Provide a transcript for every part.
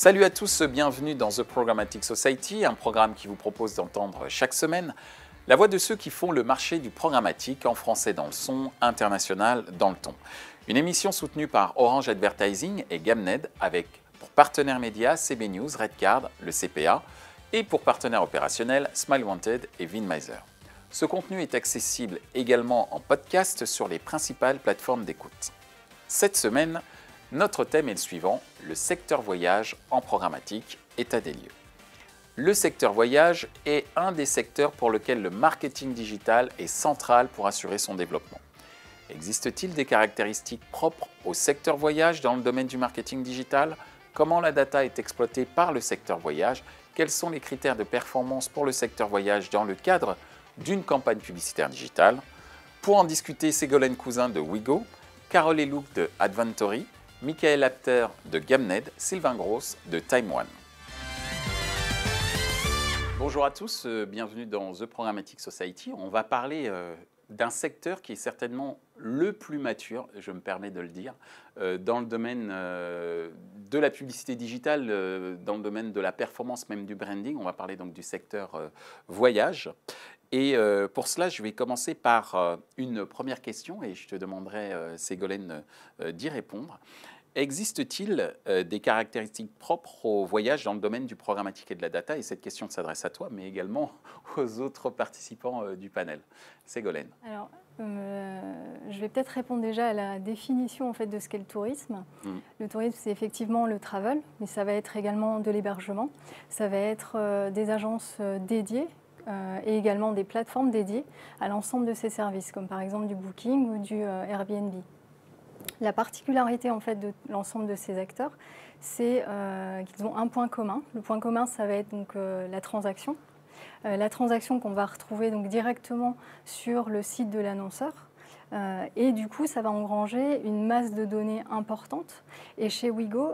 Salut à tous, bienvenue dans The Programmatic Society, un programme qui vous propose d'entendre chaque semaine la voix de ceux qui font le marché du programmatique en français dans le son, international dans le ton. Une émission soutenue par Orange Advertising et Gamned avec pour partenaires médias CB News, Redcard, le CPA et pour partenaires opérationnels Smile Wanted et Vinmiser. Ce contenu est accessible également en podcast sur les principales plateformes d'écoute. Cette semaine, notre thème est le suivant, le secteur voyage en programmatique, état des lieux. Le secteur voyage est un des secteurs pour lequel le marketing digital est central pour assurer son développement. Existe-t-il des caractéristiques propres au secteur voyage dans le domaine du marketing digital? Comment la data est exploitée par le secteur voyage? Quels sont les critères de performance pour le secteur voyage dans le cadre d'une campagne publicitaire digitale? Pour en discuter, Ségolène Cousin de Wigo, Carole Elouk de Adventory, Michael Apter de Gamned, Sylvain Gross de Time One. Bonjour à tous, bienvenue dans The Programmatic Society. On va parler d'un secteur qui est certainement le plus mature, je me permets de le dire, dans le domaine de la publicité digitale, dans le domaine de la performance, même du branding. On va parler donc du secteur voyage. Et pour cela, je vais commencer par une première question et je te demanderai, Ségolène, d'y répondre. Existe-t-il des caractéristiques propres au voyage dans le domaine du programmatique et de la data? Et cette question s'adresse à toi, mais également aux autres participants du panel. Ségolène. Alors, je vais peut-être répondre déjà à la définition en fait, de ce qu'est le tourisme. Le tourisme, c'est effectivement le travel, mais ça va être également de l'hébergement. Ça va être des agences dédiées et également des plateformes dédiées à l'ensemble de ces services, comme par exemple du Booking ou du Airbnb. La particularité en fait, de l'ensemble de ces acteurs, c'est qu'ils ont un point commun. Le point commun, ça va être donc, la transaction. La transaction qu'on va retrouver donc, directement sur le site de l'annonceur. Et du coup, ça va engranger une masse de données importante. Et chez Wigo,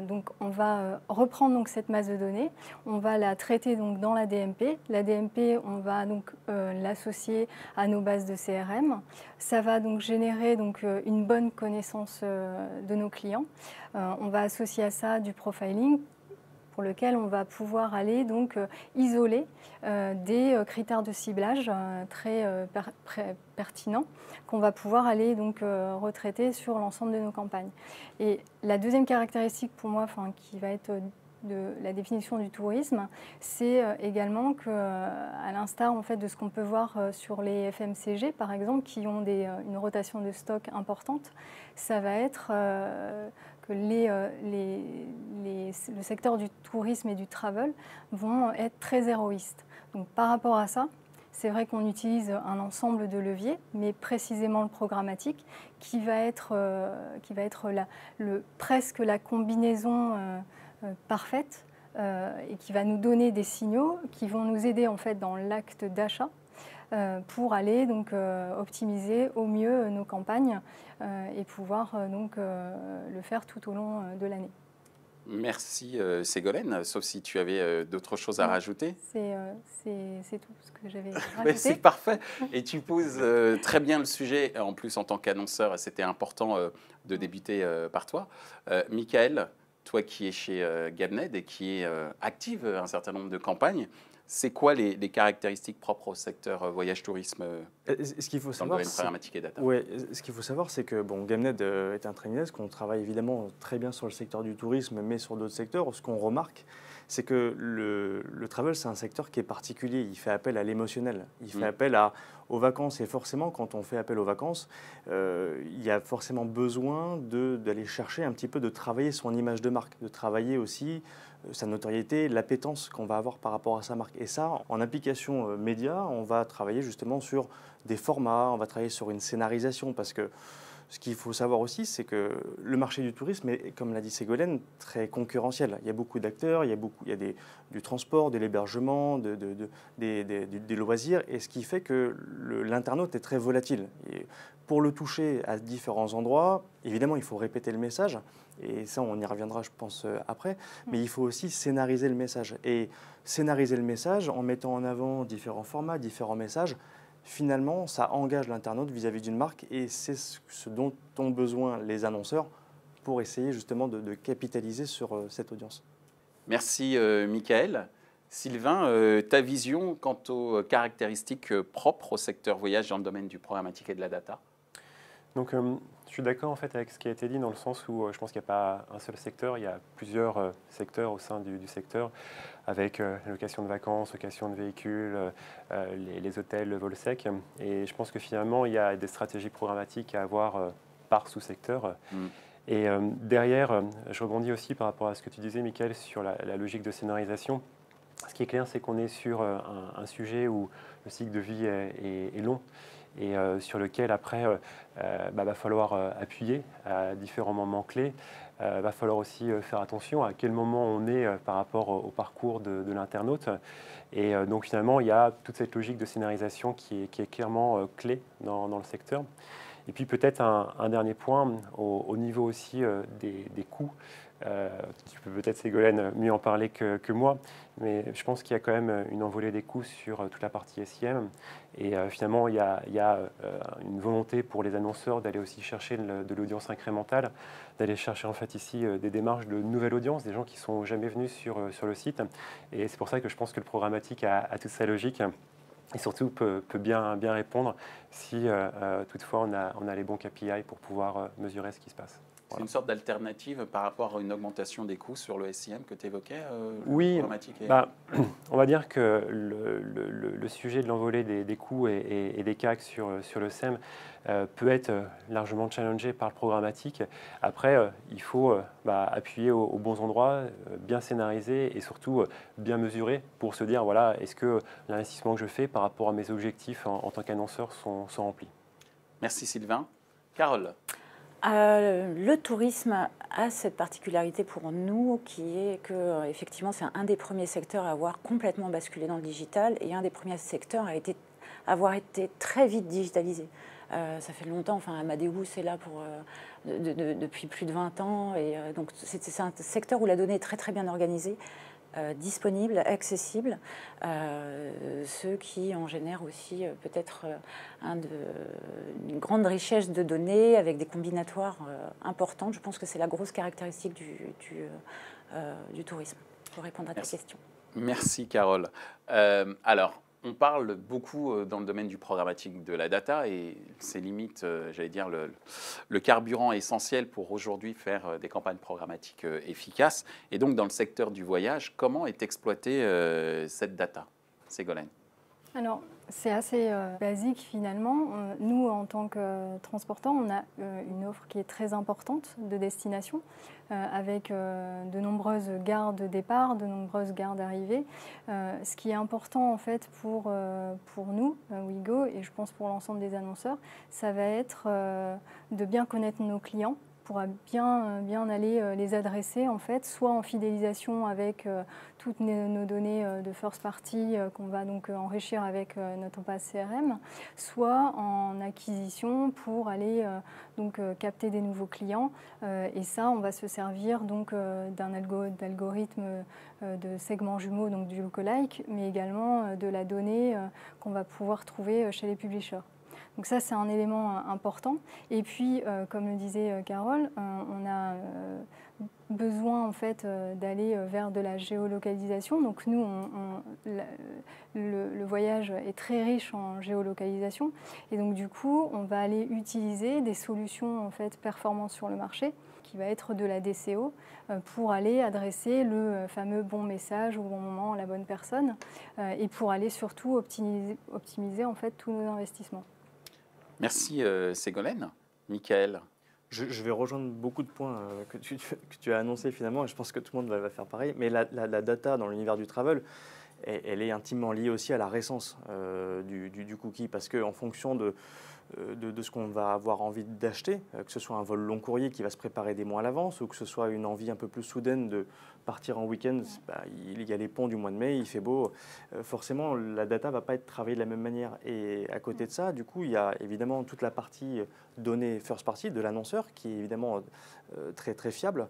donc, on va reprendre donc, cette masse de données, on va la traiter donc, dans la DMP. La DMP, on va donc l'associer à nos bases de CRM. Ça va donc générer donc, une bonne connaissance de nos clients. On va associer à ça du profiling, pour lequel on va pouvoir aller donc isoler des critères de ciblage très pertinents qu'on va pouvoir aller donc retraiter sur l'ensemble de nos campagnes. Et la deuxième caractéristique pour moi, qui va être de la définition du tourisme, c'est également qu'à l'instar en fait, de ce qu'on peut voir sur les FMCG par exemple, qui ont une rotation de stock importante, ça va être que le secteur du tourisme et du travel vont être très héroïstes. Donc par rapport à ça, c'est vrai qu'on utilise un ensemble de leviers, mais précisément le programmatique, qui va être presque la combinaison parfaite et qui va nous donner des signaux qui vont nous aider en fait dans l'acte d'achat pour aller donc optimiser au mieux nos campagnes et pouvoir donc le faire tout au long de l'année. Merci Ségolène, sauf si tu avais d'autres choses à rajouter. C'est tout ce que j'avais rajouté. C'est parfait. Et tu poses très bien le sujet, en plus en tant qu'annonceur, c'était important de débuter par toi. Michael, toi qui es chez Gamned et qui est active un certain nombre de campagnes, c'est quoi les caractéristiques propres au secteur voyage-tourisme dans le domaine programmatique et data? Oui, ce qu'il faut savoir, c'est que Gamned est un training desk, on travaille évidemment très bien sur le secteur du tourisme, mais sur d'autres secteurs. Ce qu'on remarque, c'est que le travel, c'est un secteur qui est particulier. Il fait appel à l'émotionnel, il fait appel aux vacances. Et forcément, quand on fait appel aux vacances, il y a forcément besoin d'aller chercher un petit peu, de travailler son image de marque, de travailler aussi sa notoriété, l'appétence qu'on va avoir par rapport à sa marque. Et ça, en application média, on va travailler justement sur des formats, on va travailler sur une scénarisation, parce que ce qu'il faut savoir aussi, c'est que le marché du tourisme est, comme l'a dit Ségolène, très concurrentiel. Il y a beaucoup d'acteurs, il y a du transport, de l'hébergement, des loisirs, et ce qui fait que l'internaute est très volatile. Et pour le toucher à différents endroits, évidemment, il faut répéter le message, et ça, on y reviendra, je pense, après, mais il faut aussi scénariser le message. Et scénariser le message en mettant en avant différents formats, différents messages, finalement, ça engage l'internaute vis-à-vis d'une marque, et c'est ce dont ont besoin les annonceurs pour essayer justement de capitaliser sur cette audience. Merci Michael. Sylvain, ta vision quant aux caractéristiques propres au secteur voyage dans le domaine du programmatique et de la data? Donc, je suis d'accord en fait avec ce qui a été dit dans le sens où je pense qu'il n'y a pas un seul secteur, il y a plusieurs secteurs au sein du secteur, avec location de vacances, location de véhicules, les hôtels, le vol sec. Et je pense que finalement, il y a des stratégies programmatiques à avoir par sous-secteur. Et derrière, je rebondis aussi par rapport à ce que tu disais, Michael, sur la logique de scénarisation. Ce qui est clair, c'est qu'on est sur un sujet où le cycle de vie est long et sur lequel, après, va falloir appuyer à différents moments clés. Va falloir aussi faire attention à quel moment on est par rapport au parcours de l'internaute. Et donc, finalement, il y a toute cette logique de scénarisation qui est clairement clé dans le secteur. Et puis peut-être un dernier point, au niveau aussi des coûts. Tu peux peut-être, Ségolène, mieux en parler que moi, mais je pense qu'il y a quand même une envolée des coûts sur toute la partie SIM. Et finalement, il y a une volonté pour les annonceurs d'aller aussi chercher de l'audience incrémentale, d'aller chercher en fait ici des démarches de nouvelle audience, des gens qui ne sont jamais venus sur le site. Et c'est pour ça que je pense que le programmatique a toute sa logique. Et surtout peut bien répondre si toutefois on a les bons KPI pour pouvoir mesurer ce qui se passe. C'est une sorte d'alternative par rapport à une augmentation des coûts sur le SIM que tu évoquais? Oui, on va dire que le sujet de l'envolée des coûts et des CAC sur le SEM peut être largement challengé par le programmatique. Après, il faut appuyer aux bons endroits, bien scénariser et surtout bien mesurer pour se dire, voilà, est-ce que l'investissement que je fais par rapport à mes objectifs en tant qu'annonceur sont remplis. Merci Sylvain. Carole? Le tourisme a cette particularité pour nous qui est que effectivement c'est un des premiers secteurs à avoir complètement basculé dans le digital et un des premiers secteurs à avoir été très vite digitalisé. Ça fait longtemps, enfin Amadeus est là depuis plus de 20 ans et donc c'est un secteur où la donnée est très très bien organisée. Disponible, accessible, ce qui en génère aussi peut-être une grande richesse de données avec des combinatoires importants. Je pense que c'est la grosse caractéristique du tourisme, pour répondre à ta question. Merci Carole. Alors, on parle beaucoup dans le domaine du programmatique de la data et c'est limite, j'allais dire, le carburant essentiel pour aujourd'hui faire des campagnes programmatiques efficaces. Et donc, dans le secteur du voyage, comment est exploitée cette data? Ségolène? Alors, c'est assez basique finalement. Nous, en tant que transporteurs, on a une offre qui est très importante de destination avec de nombreuses gares de départ, de nombreuses gares d'arrivée. Ce qui est important en fait pour nous, Ouigo, et je pense pour l'ensemble des annonceurs, ça va être de bien connaître nos clients, pour bien aller les adresser en fait, soit en fidélisation avec toutes nos données de first party qu'on va donc enrichir avec notre base CRM, soit en acquisition pour aller donc capter des nouveaux clients. Et ça, on va se servir donc d'un algorithme de segments jumeaux, donc du lookalike, mais également de la donnée qu'on va pouvoir trouver chez les publishers. Donc ça, c'est un élément important. Et puis, comme le disait Carole, on a besoin en fait d'aller vers de la géolocalisation. Donc nous, le voyage est très riche en géolocalisation. Et donc du coup, on va aller utiliser des solutions en fait performantes sur le marché, qui va être de la DCO, pour aller adresser le fameux bon message au bon moment à la bonne personne, et pour aller surtout optimiser en fait tous nos investissements. Merci Ségolène. Michael? Je vais rejoindre beaucoup de points que tu as annoncés finalement, et je pense que tout le monde va faire pareil. Mais la data dans l'univers du travel, elle est intimement liée aussi à la récence du cookie, parce qu'en fonction de ce qu'on va avoir envie d'acheter, que ce soit un vol long courrier qui va se préparer des mois à l'avance, ou que ce soit une envie un peu plus soudaine de partir en week-end, il y a les ponts du mois de mai, il fait beau, forcément la data ne va pas être travaillée de la même manière. Et à côté de ça, du coup, il y a évidemment toute la partie données first party de l'annonceur, qui est évidemment très, très fiable.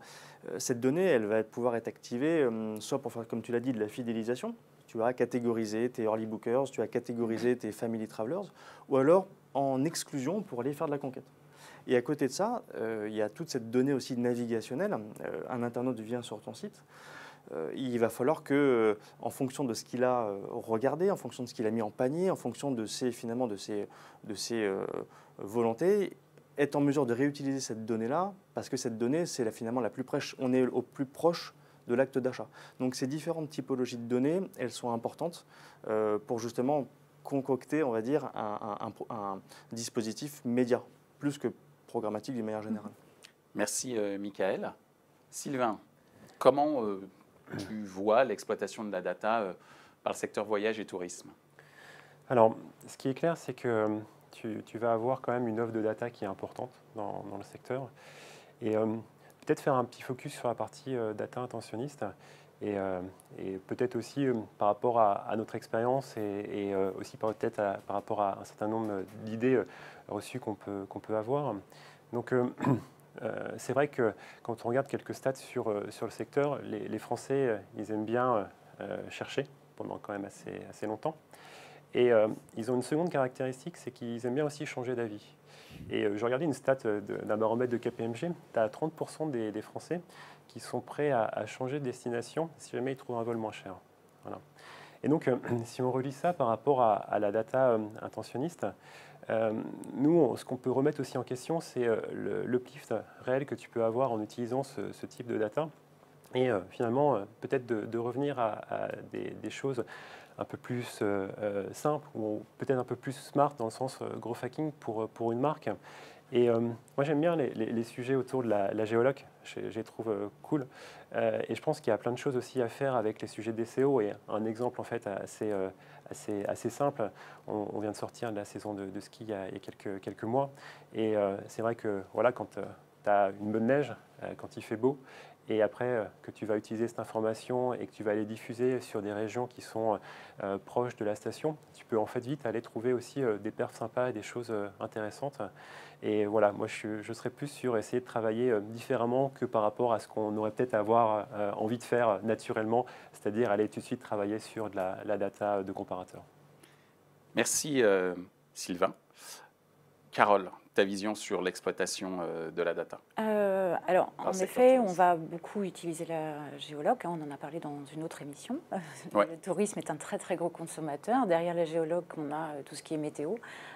Cette donnée, elle va pouvoir être activée, soit pour faire, comme tu l'as dit, de la fidélisation. Tu as catégorisé tes early bookers, tu as catégorisé tes family travelers, ou alors en exclusion pour aller faire de la conquête. Et à côté de ça, il y a toute cette donnée aussi navigationnelle. Un internaute vient sur ton site, il va falloir que, en fonction de ce qu'il a regardé, en fonction de ce qu'il a mis en panier, en fonction de ses volontés, être en mesure de réutiliser cette donnée-là, parce que cette donnée, c'est finalement la plus proche, on est au plus proche de l'acte d'achat. Donc ces différentes typologies de données, elles sont importantes pour justement concocter, on va dire, un dispositif média, plus que programmatique d'une manière générale. Merci Michael. Sylvain, comment tu vois l'exploitation de la data par le secteur voyage et tourisme? Alors, ce qui est clair, c'est que tu vas avoir quand même une offre de data qui est importante dans le secteur. Et peut-être faire un petit focus sur la partie data intentionniste et peut-être aussi par rapport à notre expérience et aussi peut-être par rapport à un certain nombre d'idées reçues qu'on peut avoir. Donc, c'est vrai que quand on regarde quelques stats sur le secteur, les Français, ils aiment bien chercher pendant quand même assez longtemps. Et ils ont une seconde caractéristique, c'est qu'ils aiment bien aussi changer d'avis. Et je regardais une stat d'un baromètre de KPMG, tu as 30% des Français qui sont prêts à changer de destination si jamais ils trouvent un vol moins cher. Voilà. Et donc, si on relie ça par rapport à la data intentionniste, nous, ce qu'on peut remettre aussi en question, c'est l'uplift réel que tu peux avoir en utilisant ce type de data. Et finalement, peut-être de revenir à des choses un peu plus simples ou peut-être un peu plus smart dans le sens growth hacking pour une marque. Et moi, j'aime bien les sujets autour de la géoloc, je les trouve cool. Et je pense qu'il y a plein de choses aussi à faire avec les sujets de SEO. Et un exemple en fait assez simple, on vient de sortir de la saison de ski il y a quelques mois. Et c'est vrai que voilà, quand tu as une bonne neige, quand il fait beau, et après que tu vas utiliser cette information et que tu vas aller diffuser sur des régions qui sont proches de la station, tu peux en fait vite aller trouver aussi des perfs sympas et des choses intéressantes. Et voilà, moi je serais plus sur essayer de travailler différemment que par rapport à ce qu'on aurait peut-être avoir envie de faire naturellement, c'est-à-dire aller tout de suite travailler sur de la data de comparateur. Merci Sylvain. Carole, ta vision sur l'exploitation de la data? Alors, en effet, on va beaucoup utiliser la géologue. On en a parlé dans une autre émission. Ouais. Le tourisme est un très, très gros consommateur. Derrière la géologue, on a tout ce qui est météo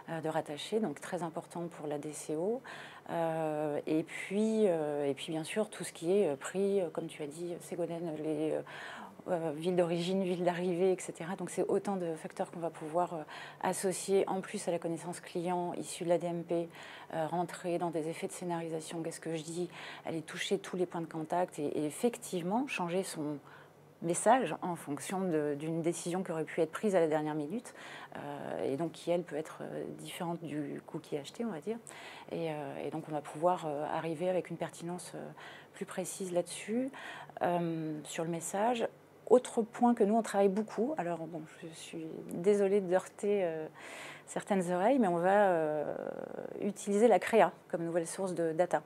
de rattacher, donc très important pour la DCO. Et puis, bien sûr, tout ce qui est prix, comme tu as dit, Ségolène, les ville d'origine, ville d'arrivée, etc. Donc c'est autant de facteurs qu'on va pouvoir associer en plus à la connaissance client issue de la DMP, rentrer dans des effets de scénarisation, qu'est-ce que je dis, aller toucher tous les points de contact et effectivement changer son message en fonction d'une décision qui aurait pu être prise à la dernière minute et donc qui, elle, peut être différente du cookie acheté, on va dire. Et donc, on va pouvoir arriver avec une pertinence plus précise là-dessus, sur le message. Autre point que nous, on travaille beaucoup, alors bon, je suis désolée de heurter certaines oreilles, mais on va utiliser la créa comme nouvelle source de data.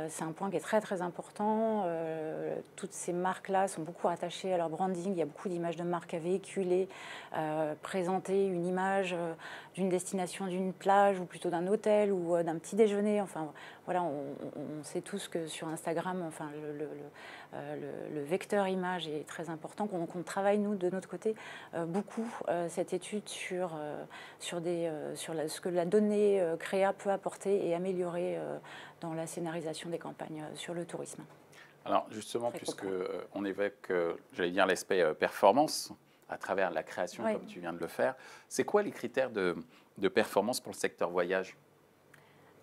C'est un point qui est très très important. Toutes ces marques-là sont beaucoup attachées à leur branding. Il y a beaucoup d'images de marques à véhiculer, présenter une image d'une destination, d'une plage ou plutôt d'un hôtel ou d'un petit déjeuner. Enfin, voilà, on sait tous que sur Instagram, enfin, le vecteur image est très important. Qu'on travaille, nous, de notre côté, beaucoup cette étude sur ce que la donnée créa peut apporter et améliorer dans la scénarisation des campagnes sur le tourisme. Alors justement, puisqu'on évoque, j'allais dire, l'aspect performance à travers la création, comme tu viens de le faire, c'est quoi les critères de performance pour le secteur voyage,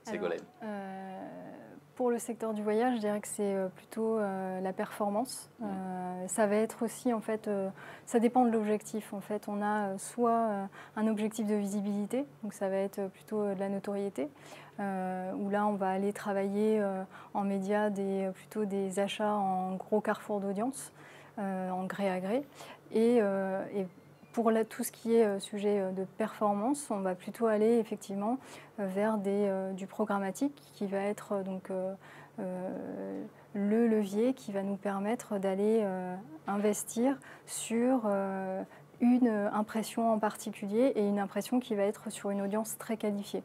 Ségolène? Pour le secteur du voyage, je dirais que c'est plutôt la performance. Ça va être aussi, en fait, ça dépend de l'objectif. En fait, on a soit un objectif de visibilité, donc ça va être plutôt de la notoriété, où là, on va aller travailler en médias plutôt des achats en gros carrefour d'audience, en gré à gré. Et pour tout ce qui est sujet de performance, on va plutôt aller effectivement vers du programmatique qui va être donc le levier qui va nous permettre d'aller investir sur une impression en particulier et une impression qui va être sur une audience très qualifiée.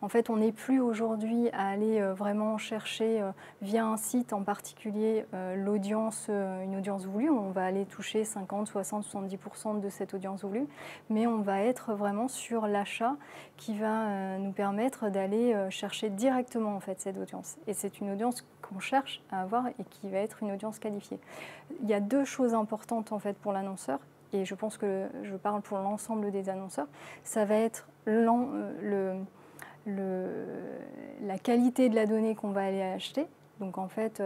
En fait, on n'est plus aujourd'hui à aller vraiment chercher via un site en particulier l'audience, une audience voulue. On va aller toucher 50, 60, 70% de cette audience voulue, mais on va être vraiment sur l'achat qui va nous permettre d'aller chercher directement en fait cette audience. Et c'est une audience qu'on cherche à avoir et qui va être une audience qualifiée. Il y a deux choses importantes en fait pour l'annonceur. Et je pense que je parle pour l'ensemble des annonceurs, ça va être la qualité de la donnée qu'on va aller acheter. Donc en fait,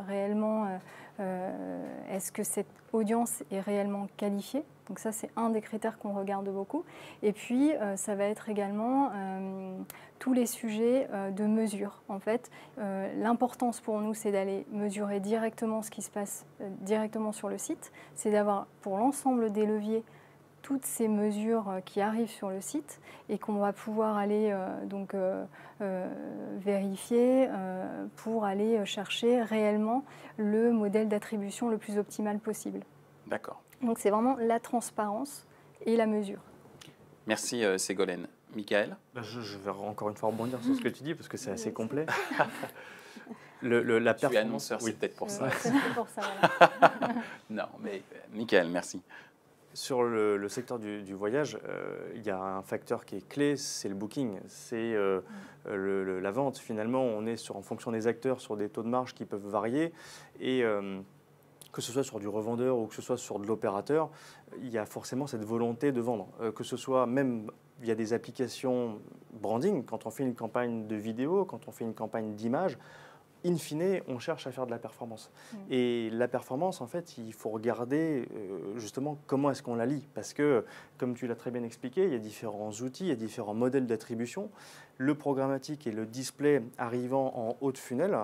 réellement, est-ce que cette audience est réellement qualifiée? Donc ça, c'est un des critères qu'on regarde beaucoup. Et puis, ça va être également tous les sujets de mesure. En fait, l'importance pour nous, c'est d'aller mesurer directement ce qui se passe directement sur le site. C'est d'avoir pour l'ensemble des leviers toutes ces mesures qui arrivent sur le site et qu'on va pouvoir aller vérifier pour aller chercher réellement le modèle d'attribution le plus optimal possible. D'accord. Donc c'est vraiment la transparence et la mesure. Merci Ségolène. Michael? Je vais encore une fois rebondir sur ce que tu dis parce que c'est assez complet. Tu es annonceur, c'est peut-être pour ça. C'est pour ça, voilà. Non, mais Michael, merci. Sur le secteur du voyage, il y a un facteur qui est clé, c'est le booking, c'est la vente. Finalement, on est en fonction des acteurs sur des taux de marge qui peuvent varier. Et que ce soit sur du revendeur ou que ce soit sur de l'opérateur, il y a forcément cette volonté de vendre. Que ce soit même via des applications branding, quand on fait une campagne de vidéo, quand on fait une campagne d'image, in fine, on cherche à faire de la performance. Et la performance, en fait, il faut regarder justement comment est-ce qu'on la lie. Parce que, comme tu l'as très bien expliqué, il y a différents outils, il y a différents modèles d'attribution. Le programmatique et le display arrivant en haut de funnel,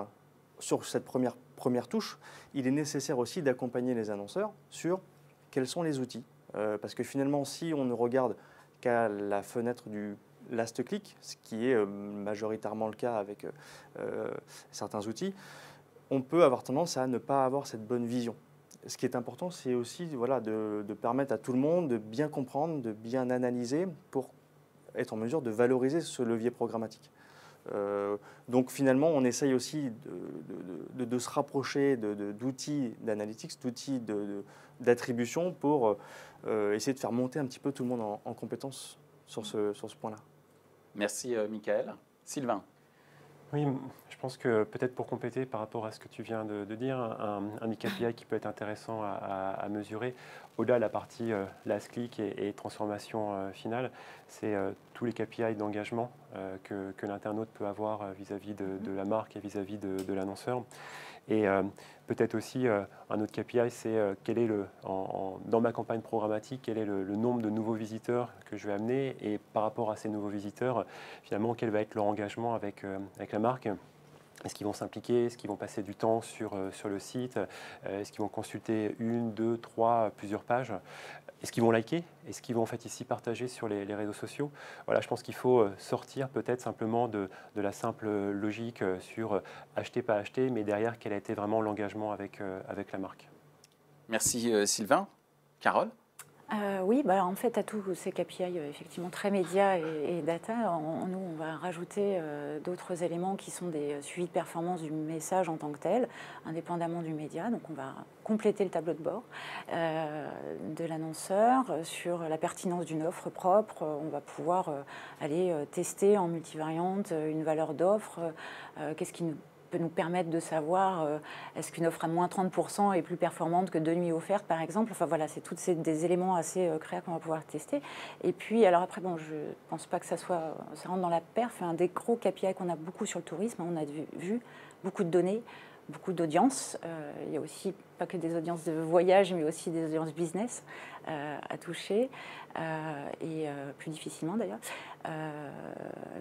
sur cette première touche, il est nécessaire aussi d'accompagner les annonceurs sur quels sont les outils. Parce que finalement, si on ne regarde qu'à la fenêtre du last click, ce qui est majoritairement le cas avec certains outils, on peut avoir tendance à ne pas avoir cette bonne vision. Ce qui est important, c'est aussi de permettre à tout le monde de bien comprendre, de bien analyser pour être en mesure de valoriser ce levier programmatique. Donc finalement, on essaye aussi de se rapprocher d'outils d'analytics, d'outils d'attribution pour essayer de faire monter un petit peu tout le monde en compétence sur ce point-là. Merci Michael. Sylvain? Oui, je pense que peut-être pour compléter par rapport à ce que tu viens de dire, un KPI qui peut être intéressant à mesurer, au-delà de la partie last click et transformation finale, c'est tous les KPI d'engagement que l'internaute peut avoir vis-à-vis de la marque et vis-à-vis de l'annonceur. Et peut-être aussi, un autre KPI, c'est quel est dans ma campagne programmatique, quel est le nombre de nouveaux visiteurs que je vais amener et par rapport à ces nouveaux visiteurs, finalement, quel va être leur engagement avec la marque. Est-ce qu'ils vont s'impliquer? Est-ce qu'ils vont passer du temps sur le site? Est-ce qu'ils vont consulter une, deux, trois, plusieurs pages? Est-ce qu'ils vont liker? Est-ce qu'ils vont en fait ici partager sur les réseaux sociaux? Voilà, je pense qu'il faut sortir peut-être simplement de la simple logique sur acheter, pas acheter, mais derrière, quel a été vraiment l'engagement avec la marque. Merci Sylvain. Carole? Oui, en fait, à tous ces KPI effectivement très médias et data, nous, on va rajouter d'autres éléments qui sont des suivis de performance du message en tant que tel, indépendamment du média. Donc, on va compléter le tableau de bord de l'annonceur sur la pertinence d'une offre propre. On va pouvoir aller tester en multivariante une valeur d'offre. Qu'est-ce qui peut nous permettre de savoir est-ce qu'une offre à moins 30% est plus performante que 2 nuits offertes, par exemple. Enfin voilà, c'est tous des éléments assez créatifs qu'on va pouvoir tester. Et puis, alors après, bon, je ne pense pas que ça rentre dans la perf. Un des gros KPI qu'on a beaucoup sur le tourisme, on a vu beaucoup de données, beaucoup d'audiences. Il y a aussi pas que des audiences de voyage, mais aussi des audiences business à toucher, et plus difficilement d'ailleurs.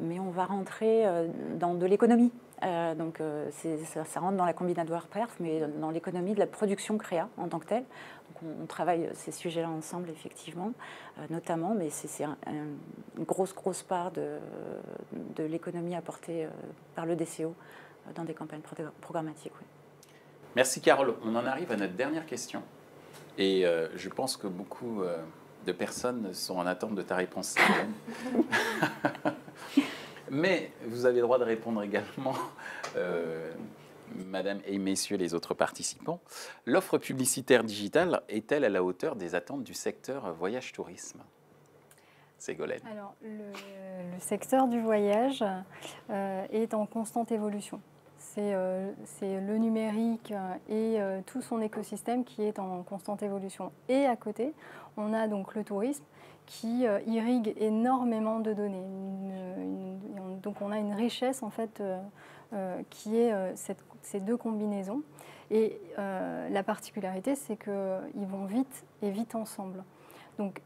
Mais on va rentrer dans de l'économie. Donc ça rentre dans la combinatoire perf, mais dans l'économie de la production créa en tant que telle. Donc on travaille ces sujets-là ensemble, effectivement, notamment, mais c'est une grosse part de l'économie apportée par le DCO dans des campagnes programmatiques. Oui. Merci Carole. On en arrive à notre dernière question. Et je pense que beaucoup de personnes sont en attente de ta réponse, Ségolène. Mais vous avez le droit de répondre également, Madame et Messieurs les autres participants. L'offre publicitaire digitale est-elle à la hauteur des attentes du secteur voyage-tourisme? Ségolène. Alors, le secteur du voyage est en constante évolution. C'est le numérique et tout son écosystème qui est en constante évolution. Et à côté, on a donc le tourisme qui irrigue énormément de données. Donc on a une richesse en fait qui est ces deux combinaisons. Et la particularité, c'est qu'ils vont vite et vite ensemble. Donc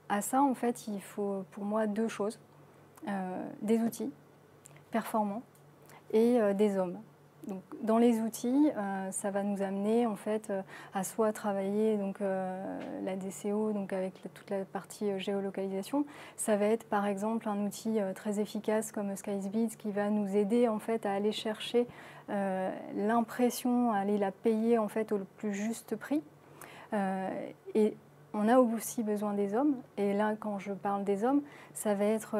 à ça, en fait, il faut pour moi deux choses. Des outils performants et des hommes. Donc, dans les outils, ça va nous amener en fait à soit travailler donc, la DCO donc avec toute la partie géolocalisation. Ça va être par exemple un outil très efficace comme SkySbiz qui va nous aider en fait à aller chercher l'impression, à aller la payer en fait au plus juste prix. Et on a aussi besoin des hommes. Et là, quand je parle des hommes, ça va être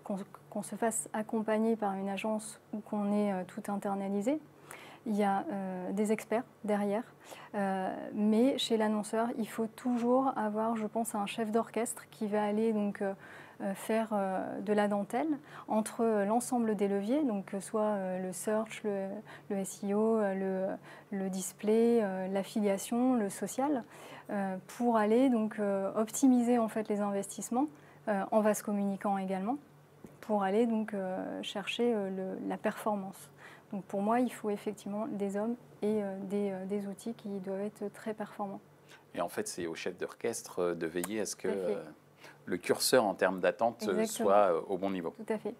qu'on se fasse accompagner par une agence ou qu'on ait tout internalisé. Il y a des experts derrière. Mais chez l'annonceur, il faut toujours avoir, je pense, un chef d'orchestre qui va aller donc faire de la dentelle entre l'ensemble des leviers, donc que ce soit le search, le SEO, le display, l'affiliation, le social, pour aller donc optimiser en fait les investissements en vase communicant également, pour aller donc chercher la performance. Donc pour moi, il faut effectivement des hommes et des outils qui doivent être très performants. Et en fait, c'est au chef d'orchestre de veiller à ce que le curseur en termes d'attente soit au bon niveau. Tout à fait.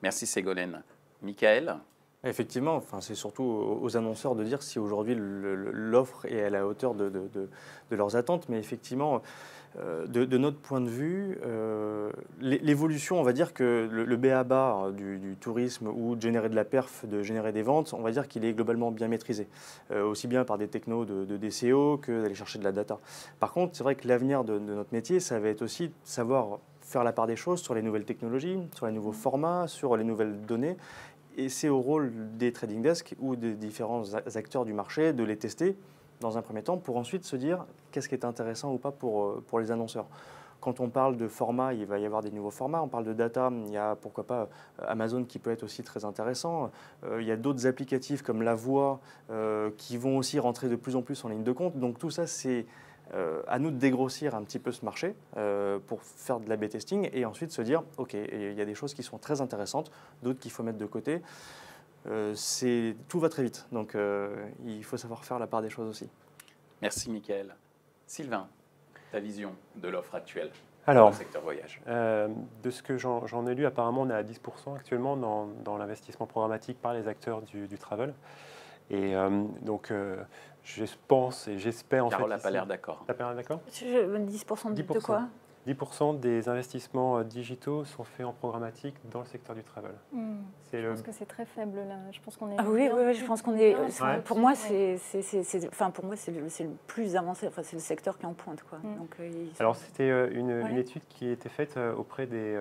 Merci Ségolène. Michael? Effectivement, enfin, c'est surtout aux annonceurs de dire si aujourd'hui l'offre est à la hauteur de leurs attentes. Mais effectivement, de notre point de vue, l'évolution, on va dire que le b.a.-ba du tourisme ou de générer de la perf, de générer des ventes, on va dire qu'il est globalement bien maîtrisé. Aussi bien par des technos de DCO que d'aller chercher de la data. Par contre, c'est vrai que l'avenir de notre métier, ça va être aussi de savoir faire la part des choses sur les nouvelles technologies, sur les nouveaux formats, sur les nouvelles données. Et c'est au rôle des trading desks ou des différents acteurs du marché de les tester dans un premier temps pour ensuite se dire qu'est-ce qui est intéressant ou pas pour les annonceurs. Quand on parle de format, il va y avoir des nouveaux formats. On parle de data, il y a pourquoi pas Amazon qui peut être aussi très intéressant. Il y a d'autres applicatifs comme La Voix qui vont aussi rentrer de plus en plus en ligne de compte. Donc tout ça, c'est à nous de dégrossir un petit peu ce marché pour faire de l'A/B testing et ensuite se dire, OK, il y a des choses qui sont très intéressantes, d'autres qu'il faut mettre de côté. Tout va très vite, donc il faut savoir faire la part des choses aussi. Merci Mickaël. Sylvain, ta vision de l'offre actuelle dans le secteur voyage? De ce que j'en ai lu, apparemment on est à 10% actuellement dans l'investissement programmatique par les acteurs du travel. Et donc, je pense et j'espère en fait... Carole n'a pas l'air d'accord. Tu n'as pas l'air d'accord? 10% de quoi? 10% des investissements digitaux sont faits en programmatique dans le secteur du travel. Je pense que c'est très faible là. Je pense qu'on est. Ah oui, je pense qu'on est. Pour moi, c'est le plus avancé. Enfin, c'est le secteur qui est en pointe, quoi. Donc, alors, c'était une étude qui a été faite auprès des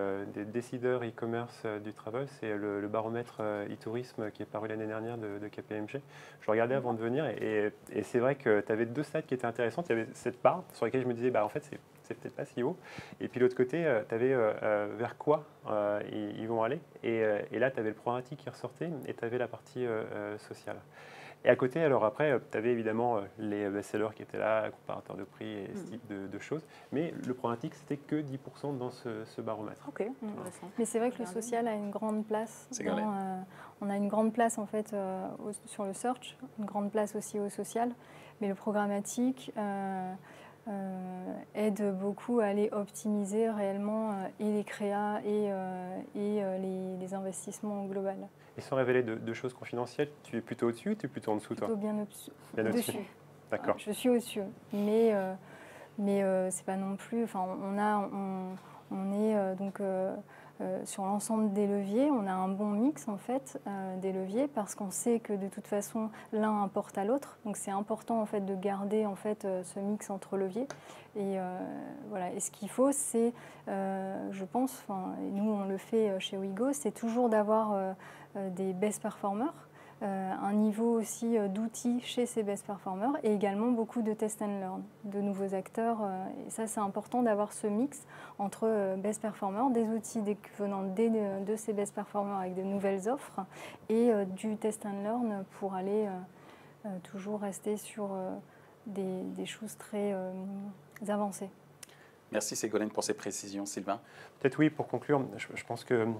décideurs e-commerce du travel. C'est le baromètre e-tourisme qui est paru l'année dernière de KPMG. Je regardais avant de venir et c'est vrai que tu avais deux stats qui étaient intéressantes. Il y avait cette part sur laquelle je me disais, en fait, c'est peut-être pas si haut. Et puis l'autre côté, tu avais vers quoi ils vont aller. Et là, tu avais le programmatique qui ressortait et tu avais la partie sociale. Et à côté, alors après, tu avais évidemment les best-sellers qui étaient là, comparateurs de prix et ce type de choses. Mais le programmatique, c'était que 10% dans ce baromètre. Ok, intéressant. Mais c'est vrai que le social a une grande place. On a une grande place en fait sur le search, une grande place aussi au social. Mais le programmatique aide beaucoup à aller optimiser réellement et les créas et les investissements globaux. Et sans révéler de choses confidentielles, tu es plutôt au-dessus ou tu es plutôt en dessous, toi? Plutôt bien au-dessus. D'accord. Je suis au-dessus, mais c'est pas non plus. Enfin, on est donc sur l'ensemble des leviers, on a un bon mix en fait des leviers parce qu'on sait que de toute façon l'un apporte à l'autre. Donc c'est important en fait de garder en fait ce mix entre leviers. Et voilà. Et ce qu'il faut, c'est, je pense, et nous on le fait chez Ouigo, c'est toujours d'avoir des best performers. Un niveau aussi d'outils chez ces best performers et également beaucoup de test and learn, de nouveaux acteurs. Et ça, c'est important d'avoir ce mix entre best performers, des outils venant de ces best performers avec de nouvelles offres et du test and learn pour aller toujours rester sur des choses très avancées. Merci Ségolène pour ces précisions. Sylvain? Peut-être oui, pour conclure, je pense qu'il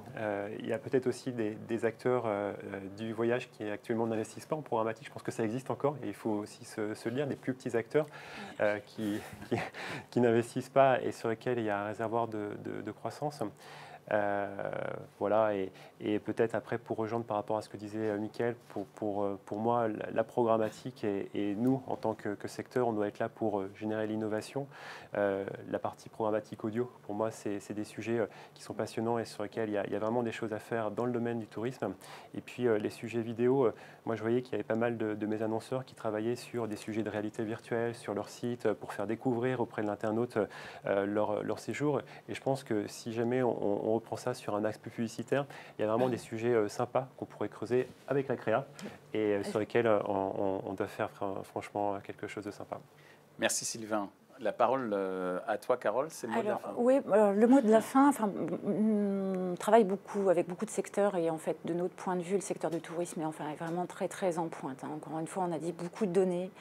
y a peut-être aussi des acteurs du voyage qui actuellement n'investissent pas en programmatique. Je pense que ça existe encore et il faut aussi se lire, des plus petits acteurs qui n'investissent pas et sur lesquels il y a un réservoir de croissance. Voilà, et peut-être après pour rejoindre par rapport à ce que disait Mickaël, pour moi la programmatique et nous en tant que secteur on doit être là pour générer l'innovation. La partie programmatique audio pour moi c'est des sujets qui sont passionnants et sur lesquels il y a vraiment des choses à faire dans le domaine du tourisme. Et puis les sujets vidéo, moi je voyais qu'il y avait pas mal de mes annonceurs qui travaillaient sur des sujets de réalité virtuelle sur leur site pour faire découvrir auprès de l'internaute leur séjour. Et je pense que si jamais on reprend ça sur un axe plus publicitaire, il y a vraiment des sujets sympas qu'on pourrait creuser avec la créa et sur lesquels on doit faire franchement quelque chose de sympa. Merci Sylvain. La parole à toi, Carole, c'est le mot de la fin. Oui, le mot de la fin, on travaille beaucoup avec beaucoup de secteurs et en fait, de notre point de vue, le secteur du tourisme est vraiment très très en pointe. Encore une fois, on a dit beaucoup de données,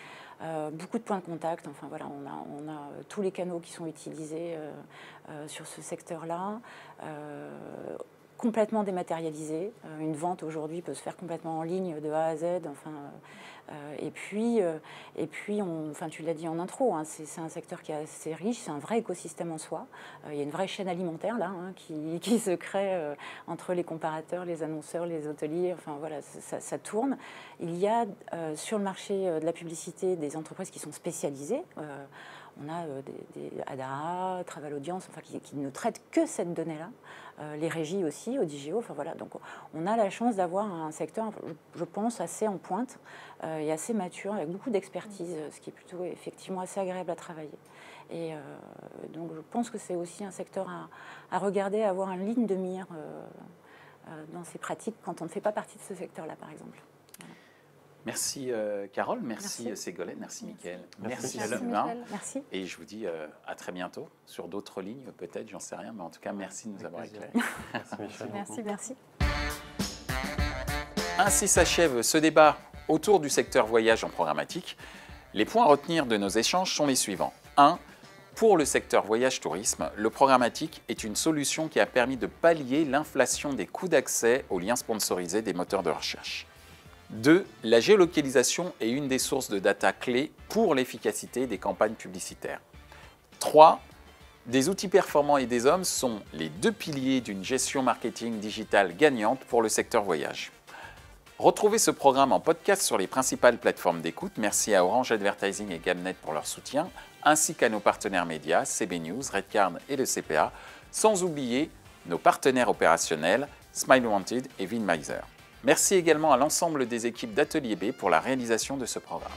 beaucoup de points de contact. Enfin voilà, on a tous les canaux qui sont utilisés sur ce secteur-là. Complètement dématérialisé. Une vente aujourd'hui peut se faire complètement en ligne de A à Z. Et puis tu l'as dit en intro, c'est un secteur qui est assez riche, c'est un vrai écosystème en soi. Il y a une vraie chaîne alimentaire là qui se crée entre les comparateurs, les annonceurs, les hôteliers. Enfin voilà, ça tourne. Il y a sur le marché de la publicité des entreprises qui sont spécialisées. On a des ADA, Travel Audience, qui ne traitent que cette donnée-là. Les régies aussi, Audigeo. Enfin voilà, donc on a la chance d'avoir un secteur, je pense, assez en pointe et assez mature, avec beaucoup d'expertise, ce qui est plutôt effectivement assez agréable à travailler. Et donc je pense que c'est aussi un secteur à regarder, à avoir une ligne de mire dans ses pratiques quand on ne fait pas partie de ce secteur-là, par exemple. Merci Carole, merci Ségolène, merci Mickaël, merci Sylvain. Merci. Et je vous dis à très bientôt sur d'autres lignes, peut-être, j'en sais rien, mais en tout cas, merci de nous avoir éclairés. Merci. Ainsi s'achève ce débat autour du secteur voyage en programmatique. Les points à retenir de nos échanges sont les suivants. 1. Pour le secteur voyage-tourisme, le programmatique est une solution qui a permis de pallier l'inflation des coûts d'accès aux liens sponsorisés des moteurs de recherche. 2. La géolocalisation est une des sources de data clés pour l'efficacité des campagnes publicitaires. 3. Des outils performants et des hommes sont les deux piliers d'une gestion marketing digitale gagnante pour le secteur voyage. Retrouvez ce programme en podcast sur les principales plateformes d'écoute. Merci à Orange Advertising et Gamnet pour leur soutien, ainsi qu'à nos partenaires médias, CB News, Redcard et le CPA, sans oublier nos partenaires opérationnels, Smile Wanted et Vinmeiser. Merci également à l'ensemble des équipes d'Atelier B pour la réalisation de ce programme.